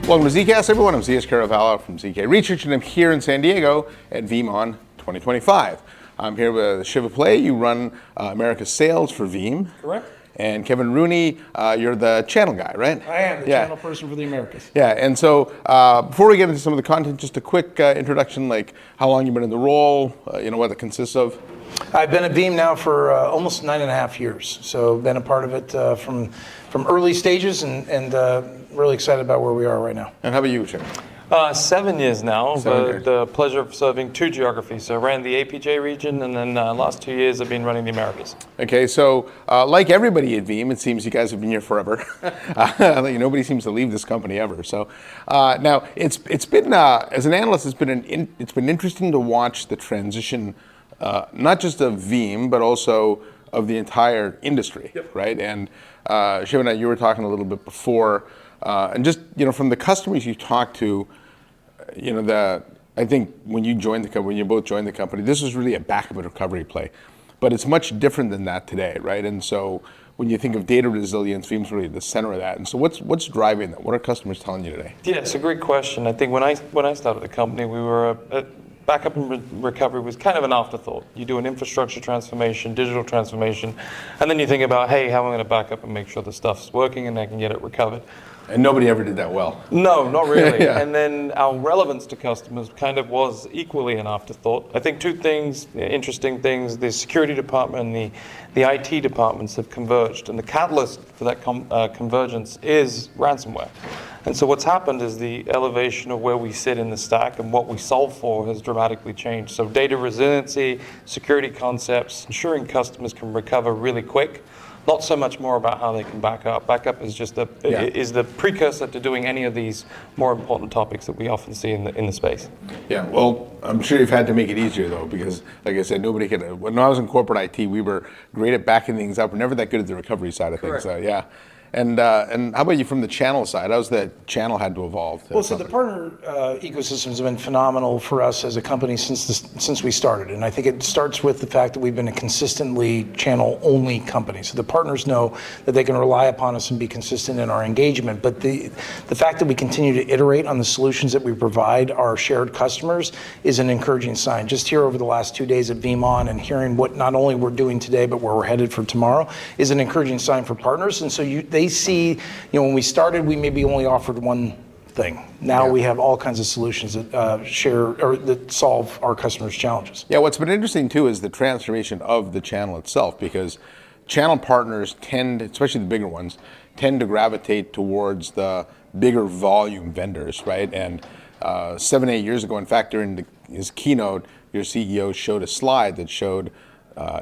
Welcome to ZKast, everyone. I'm ZS Caravallo from ZK Research, and I'm here in San Diego at VeeamON 2025. I'm here with Shiva Pillay. You run America's sales for Veeam. Correct. And Kevin Rooney, you're the channel guy, right? I am the channel person for the Americas. Yeah, and so before we get into some of the content, just a quick introduction, like how long you've been in the role, what it consists of. I've been at Veeam now for almost 9.5 years, so been a part of it from early stages, and really excited about where we are right now. And how about you, Shiva? 7 years now, 7 but years. the pleasure of serving 2 geographies. So I ran the APJ region, and then last 2 years I've been running the Americas. Okay, so like everybody at Veeam, it seems you guys have been here forever. Nobody seems to leave this company ever. So now it's been as an analyst, it's been interesting to watch the transition, not just of Veeam, but also of the entire industry, right? And Shiva and I, you were talking a little bit before, and just from the customers you talked to, I think when you joined the company, when you both joined the company, this was really a backup and recovery play, but it's much different than that today, right? And so when you think of data resilience, Veeam's really at the center of that. And so what's driving that? What are customers telling you today? Yeah, it's a great question. I think when I started the company, we were backup and recovery was kind of an afterthought. You do an infrastructure transformation, digital transformation, and then you think about, hey, how am I going to back up and make sure the stuff's working and I can get it recovered? And nobody ever did that well. No, not really. Yeah. And then our relevance to customers kind of was equally an afterthought. I think 2 things, interesting things, the security department and the IT departments have converged, and the catalyst for that convergence is ransomware. And so what's happened is the elevation of where we sit in the stack and what we solve for has dramatically changed. So data resiliency, security concepts, ensuring customers can recover really quick. Not so much more about how they can back up. Backup is just is the precursor to doing any of these more important topics that we often see in the space. Yeah, well, I'm sure you've had to make it easier though, because like I said, nobody could. When I was in corporate IT, we were great at backing things up. We're never that good at the recovery side of things. So yeah. And how about you from the channel side? How's the channel had to evolve? Well, so the partner ecosystems have been phenomenal for us as a company since we started, and I think it starts with the fact that we've been a consistently channel-only company. So the partners know that they can rely upon us and be consistent in our engagement. But the fact that we continue to iterate on the solutions that we provide our shared customers is an encouraging sign. Just here over the last 2 days at VeeamON and hearing what not only we're doing today, but where we're headed for tomorrow is an encouraging sign for partners. And so they see, when we started, we maybe only offered one thing. Now we have all kinds of solutions that share or that solve our customers' challenges. Yeah, what's been interesting too is the transformation of the channel itself, because channel partners tend, especially the bigger ones, tend to gravitate towards the bigger volume vendors, right? And 7, 8 years ago, in fact, during his keynote, your CEO showed a slide that showed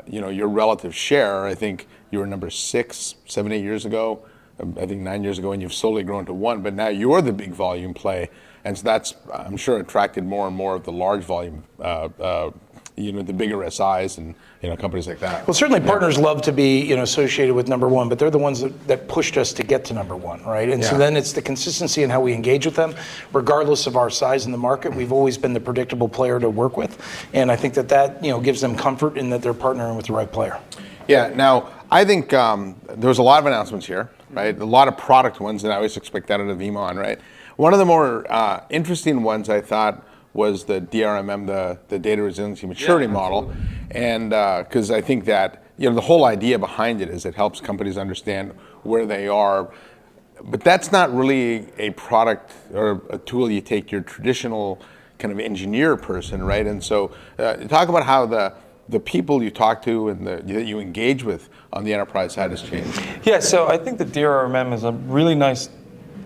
your relative share. I think you were number 6, 7, 8 years ago. I think 9 years ago, and you've slowly grown to 1, but now you're the big volume play, and so that's, I'm sure, attracted more and more of the large volume, the bigger SIs and companies like that. Well, certainly partners love to be associated with number 1, but they're the ones that pushed us to get to number 1, right? And so then it's the consistency in how we engage with them, regardless of our size in the market. We've always been the predictable player to work with, and I think that gives them comfort in that they're partnering with the right player. Yeah. Now, I think there was a lot of announcements here, right? A lot of product ones, and I always expect that out of VeeamON, right? One of the more interesting ones I thought was the DRMM, the Data Resiliency Maturity Model, and because I think that the whole idea behind it is it helps companies understand where they are, but that's not really a product or a tool you take your traditional kind of engineer person, right? And so talk about how the people you talk to and that you engage with on the enterprise side has changed. Yeah, so I think the DRMM is a really nice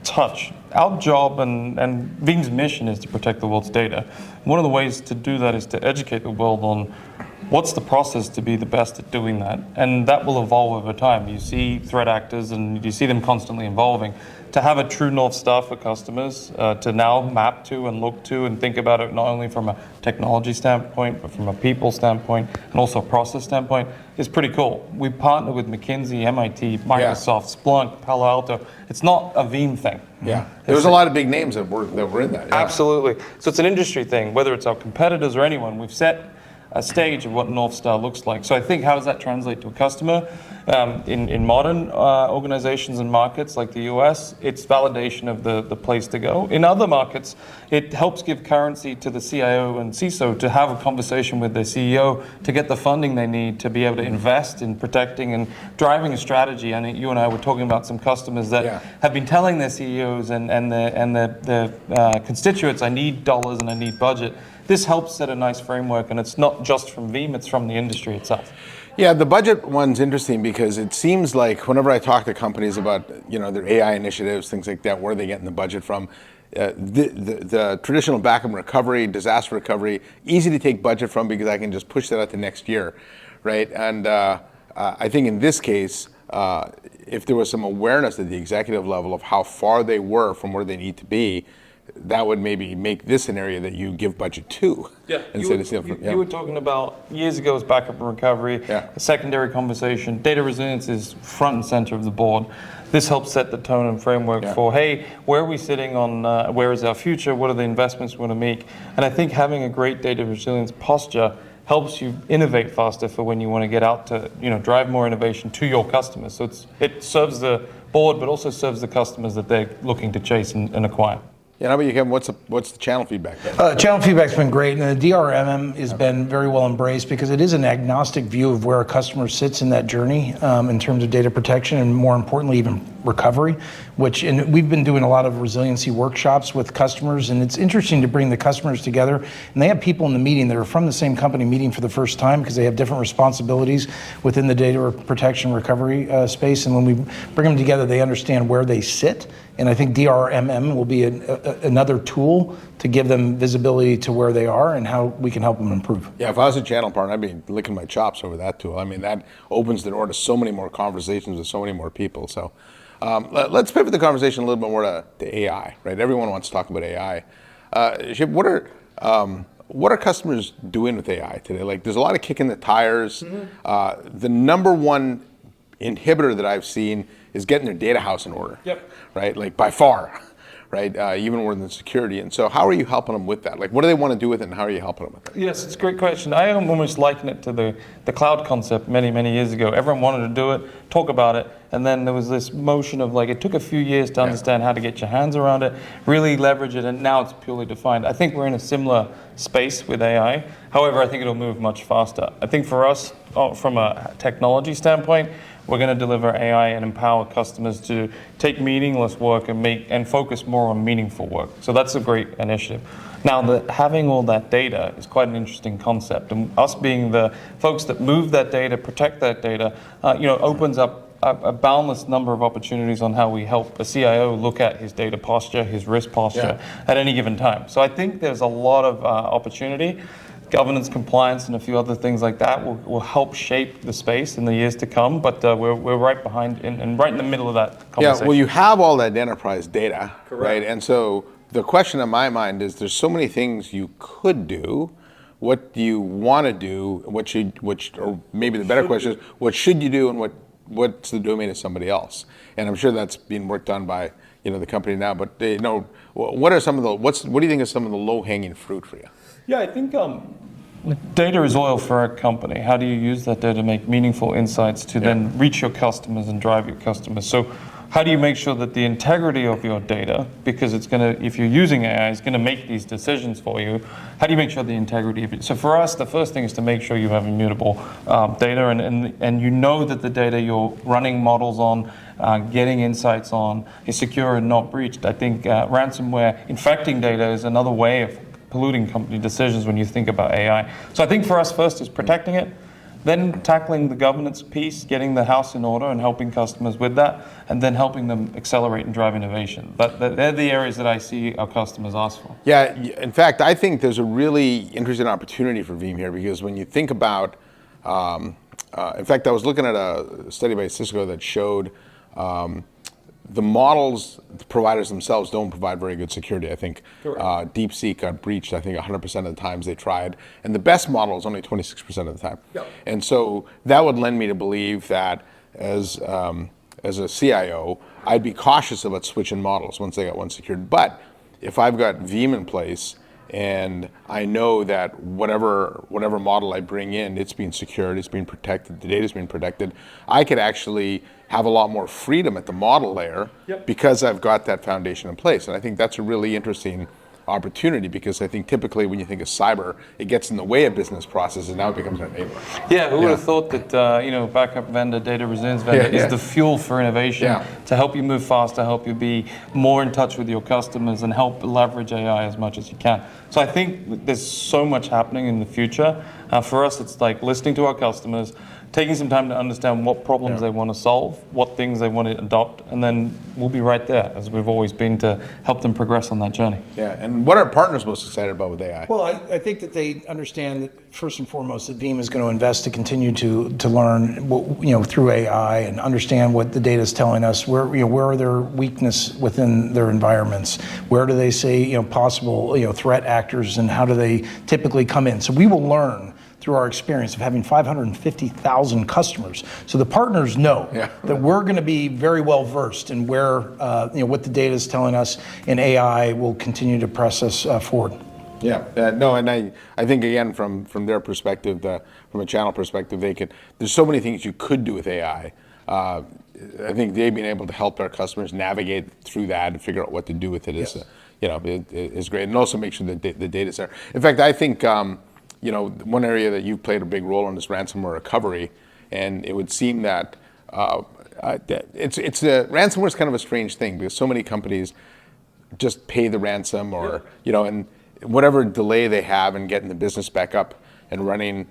touch. Our job and Veeam's mission is to protect the world's data. One of the ways to do that is to educate the world on what's the process to be the best at doing that, and that will evolve over time. You see threat actors and you see them constantly evolving. To have a true North Star for customers, to now map to and look to and think about it not only from a technology standpoint, but from a people standpoint and also a process standpoint is pretty cool. We partner with McKinsey, MIT, Microsoft, Splunk, Palo Alto. It's not a Veeam thing. Yeah, there was a lot of big names that were in that. Yeah. Absolutely. So it's an industry thing, whether it's our competitors or anyone. We've set a stage of what North Star looks like. So I think, how does that translate to a customer? In modern organizations and markets like the US, it's validation of the place to go. In other markets, it helps give currency to the CIO and CISO to have a conversation with their CEO to get the funding they need to be able to invest in protecting and driving a strategy. I think you and I were talking about some customers that have been telling their CEOs and their constituents, I need dollars and I need budget. This helps set a nice framework, and it's not just from Veeam, it's from the industry itself. Yeah, the budget one's interesting because it seems like whenever I talk to companies about their AI initiatives, things like that, where are they getting the budget from? The traditional backup recovery, disaster recovery, easy to take budget from because I can just push that out to next year, right? And I think in this case, if there was some awareness at the executive level of how far they were from where they need to be, that would maybe make this an area that you give budget to. Yeah, you were talking about years ago as backup and recovery, a secondary conversation. Data resilience is front and center of the board. This helps set the tone and framework for, hey, where are we sitting on, where is our future, what are the investments we want to make? And I think having a great data resilience posture helps you innovate faster for when you want to get out to drive more innovation to your customers. So it serves the board, but also serves the customers that they're looking to chase and acquire. Yeah, how about you, Kevin? What's the channel feedback? Channel feedback's been great, and the DRMM has been very well embraced because it is an agnostic view of where a customer sits in that journey in terms of data protection and, more importantly, even recovery. And we've been doing a lot of resiliency workshops with customers, and it's interesting to bring the customers together. And they have people in the meeting that are from the same company meeting for the first time because they have different responsibilities within the data protection recovery space. And when we bring them together, they understand where they sit. And I think DRMM will be another tool to give them visibility to where they are and how we can help them improve. Yeah, if I was a channel partner, I'd be licking my chops over that tool. I mean, that opens the door to so many more conversations with so many more people. So let's pivot the conversation a little bit more to AI, right? Everyone wants to talk about AI. Shiv, what are customers doing with AI today? Like, there's a lot of kicking the tires. The number one inhibitor that I've seen is getting their data house in order. Yep. Right, like by far, right? Even more than security. And so, how are you helping them with that? Like, what do they want to do with it, and how are you helping them with it? Yes, it's a great question. I almost liken it to the cloud concept many years ago. Everyone wanted to do it, talk about it, and then there was this motion of it took a few years to understand how to get your hands around it, really leverage it, and now it's purely defined. I think we're in a similar space with AI. However, I think it'll move much faster. I think for us, from a technology standpoint, we're going to deliver AI and empower customers to take meaningless work and focus more on meaningful work. So that's a great initiative. Now, having all that data is quite an interesting concept, and us being the folks that move that data, protect that data, opens up a boundless number of opportunities on how we help a CIO look at his data posture, his risk posture at any given time. So I think there's a lot of opportunity. Governance, compliance, and a few other things like that will help shape the space in the years to come, but we're right behind and right in the middle of that conversation. Yeah, well, you have all that enterprise data, right? And so the question in my mind is, there's so many things you could do. What do you want to do? Or maybe the better question is, what should you do, and what's the domain of somebody else? And I'm sure that's being worked on by the company now. But what are some of the what do you think is some of the low-hanging fruit for you? Yeah, I think data is oil for a company. How do you use that data to make meaningful insights to then reach your customers and drive your customers? So how do you make sure that the integrity of your data, because it's going to, if you're using AI, it's going to make these decisions for you, how do you make sure the integrity of it? So for us, the first thing is to make sure you have immutable data and you know that the data you're running models on, getting insights on, is secure and not breached. I think ransomware infecting data is another way of polluting company decisions when you think about AI. So I think for us, first is protecting it, then tackling the governance piece, getting the house in order and helping customers with that, and then helping them accelerate and drive innovation. They're the areas that I see our customers ask for. Yeah, in fact, I think there's a really interesting opportunity for Veeam here, because when you think about, in fact, I was looking at a study by Cisco that showed the models, the providers themselves don't provide very good security. I think DeepSeek got breached, I think 100% of the times they tried. And the best model is only 26% of the time. Yep. And so that would lend me to believe that as a CIO, I'd be cautious about switching models once they got one secured. But if I've got Veeam in place and I know that whatever model I bring in, it's being secured, it's being protected, the data's being protected, I could actually have a lot more freedom at the model layer because I've got that foundation in place. And I think that's a really interesting opportunity, because I think typically when you think of cyber, it gets in the way of business processes, and now it becomes an enabler. Yeah, who would have thought that backup vendor, data resilience vendor is the fuel for innovation to help you move faster, help you be more in touch with your customers, and help leverage AI as much as you can. So I think there's so much happening in the future. For us, it's like listening to our customers, taking some time to understand what problems they want to solve, what things they want to adopt, and then we'll be right there, as we've always been, to help them progress on that journey. Yeah, and what are partners most excited about with AI? Well, I think that they understand that first and foremost that Veeam is going to invest to continue to learn, through AI, and understand what the data is telling us. Where are their weakness within their environments? Where do they say possible threat actors, and how do they typically come in? So we will learn through our experience of having 550,000 customers. So the partners know that we're going to be very well versed in where, what the data is telling us, and AI will continue to press us forward. Yeah, no, and I think again from their perspective, from a channel perspective, there's so many things you could do with AI. I think they've been able to help our customers navigate through that and figure out what to do with it is great, and also make sure that the data's there. In fact, I think one area that you've played a big role in is ransomware recovery, and it would seem that ransomware is kind of a strange thing, because so many companies just pay the ransom, or and whatever delay they have in getting the business back up and running,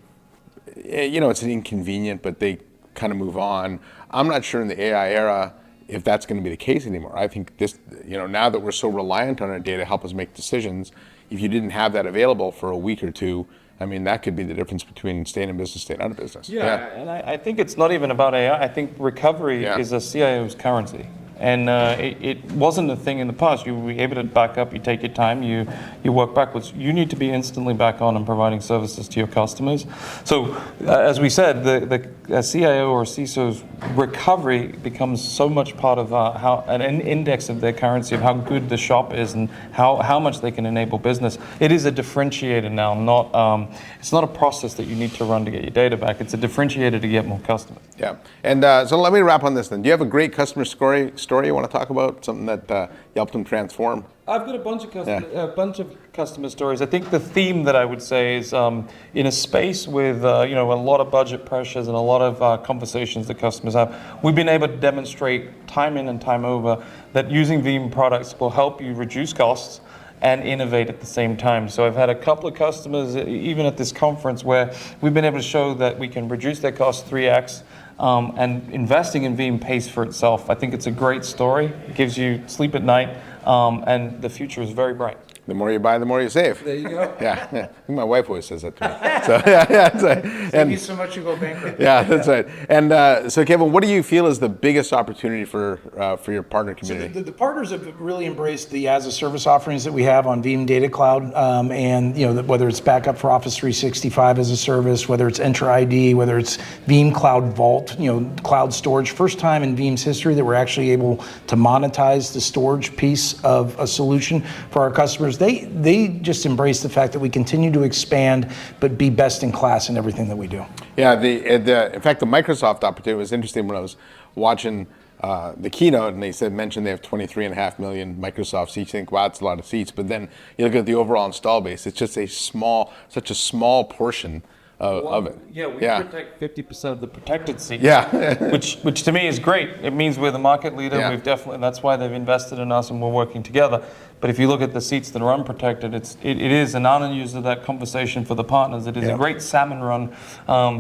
it's inconvenient, but they kind of move on. I'm not sure in the AI era if that's going to be the case anymore. I think this, now that we're so reliant on our data to help us make decisions, if you didn't have that available for a week or two, I mean, that could be the difference between staying in business, staying out of business. Yeah. And I think it's not even about AI. I think recovery is a CIO's currency. And it wasn't a thing in the past. You were able to back up, you take your time, you work backwards. You need to be instantly back on and providing services to your customers. So as we said, the CIO or CISO's recovery becomes so much part of how an index of their currency, of how good the shop is and how much they can enable business. It is a differentiator now, it's not a process that you need to run to get your data back. It's a differentiator to get more customers. Yeah, and so let me wrap on this then. Do you have a great customer story you want to talk about? Something that helped them transform? I've got a bunch of customer stories. I think the theme that I would say is in a space with a lot of budget pressures and a lot of conversations that customers have, we've been able to demonstrate time in and time over that using Veeam products will help you reduce costs and innovate at the same time. So I've had a couple of customers, even at this conference, where we've been able to show that we can reduce their costs 3x, and investing in Veeam pays for itself. I think it's a great story. It gives you sleep at night, and the future is very bright. The more you buy, the more you save. There you go. Yeah. I think my wife always says that to me. So that's right. Thank you so much, you go bankrupt. Yeah, that's right. And so Kevin, what do you feel is the biggest opportunity for your partner community? So the partners have really embraced the as-a-service offerings that we have on Veeam Data Cloud, and whether it's backup for Office 365 as a service, whether it's Entra ID, whether it's Veeam Cloud Vault, cloud storage. First time in Veeam's history that we're actually able to monetize the storage piece of a solution for our customers. They just embrace the fact that we continue to expand, but be best in class in everything that we do. Yeah, in fact, the Microsoft opportunity was interesting when I was watching the keynote, and they mentioned they have 23.5 million Microsoft seats. You think, wow, that's a lot of seats. But then you look at the overall install base; it's just such a small portion of it. Yeah, we protect 50% of the protected seats. Yeah, which to me is great. It means we're the market leader. Yeah. We've definitely, that's why they've invested in us, and we're working together. But if you look at the seats that are unprotected, it is an unused of that conversation for the partners. It is a great salmon run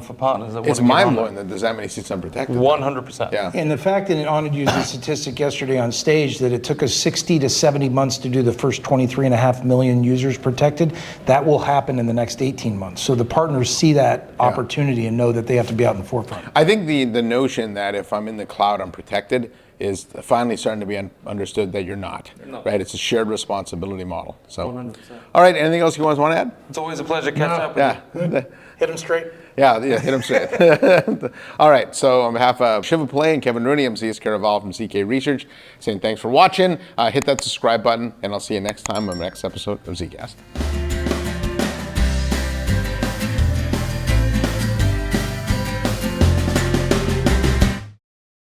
for partners. It's mind-blowing that there's that many seats unprotected. 100%. Yeah. And the fact that Anand used a statistic yesterday on stage that it took us 60 to 70 months to do the first 23.5 million users protected, that will happen in the next 18 months. So the partners see that opportunity and know that they have to be out in the forefront. I think the notion that if I'm in the cloud, I'm protected is finally starting to be understood that you're not. Right? It's a shared responsibility model. So, 100%. All right, anything else you guys want to add? It's always a pleasure catching up with you. Hit them straight. Yeah, hit them straight. All right, so on behalf of Shiva Pillay and Kevin Rooney, I'm ZKast from ZK Research, saying thanks for watching. Hit that subscribe button, and I'll see you next time on the next episode of ZKast.